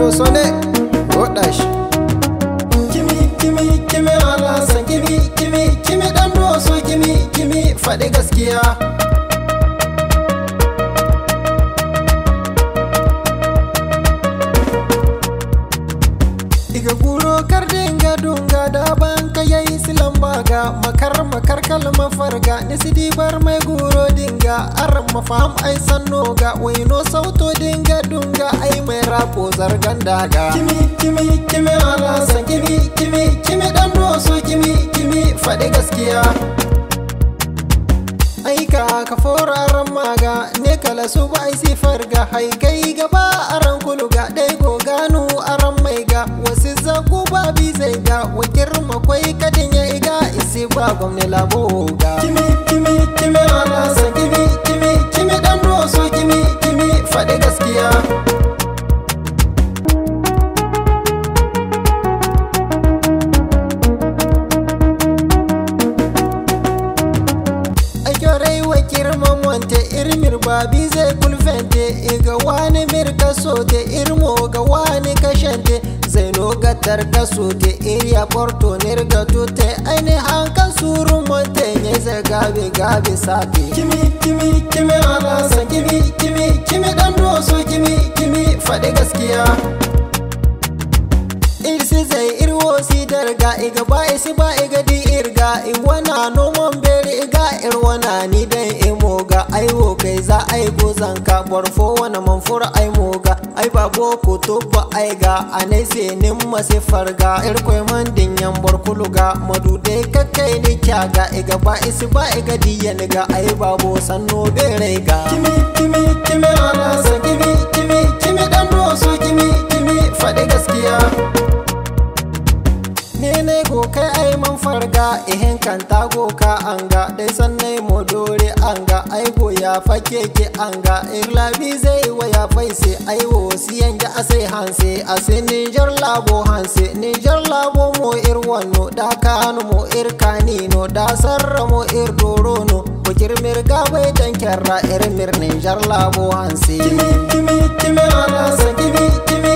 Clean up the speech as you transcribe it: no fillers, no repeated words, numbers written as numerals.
doso ne goda shi kimi alasan kimi dan doso kimi faɗi gaskiya. Diga guro kar dinga dunga da banka yayi silan baga makar kalma farga ni sidi bar mai guro dinga aran mafaham ai sanno ga waino sauto dinga dunga ai mai rapo zargan daga kimi alasan kimi dan doso kimi faɗi gaskiya. Aika ka foraran maga ne kala su ba ai sifar ga haigai gaba aran kuluga dai go ganu aran mai ga wasu zagu ba bi zai ga wakir makwai kadin ya iga isi ba gwamne labo ga kimi alasan kimi dan doso kimi faɗi gaskiya. Kirman wante irmir babi zai kulfente iga wani mirka sote irmo ga wani kashante zaino gatar kasote iriya porto nirga tute aini hankan surun monte ne zai gabe sate kimi alasan kimi dan doso kimi faɗi gaskiya. Irsi zai irwo si darga iga ba isi ba iga di irga iwana noman beri iga irwana ni dan imoga aiwo kai za ai gozanka borfo wana manfura ai moga ai babo ko to ba ai ga anai se nin mase farga irkoi man dinyan borkuluga madude kakkai ni kyaga iga ba isi ba iga di yaniga ai babo sanno bere ga kimi alasan kimi dan doso kimi faɗi gaskiya. Nene go kai ai man farga ihin kan tago ka anga dai sannai modore anga ai go ya fake ke anga irlabi zai wa ya faise ai wo siyan ga asai hanse ase Niger labo mo irwano da kanu mo irkanino da sarra mo irdorono bukir mirga bai tankerra irmir Niger labo hanse kimi alasan kimi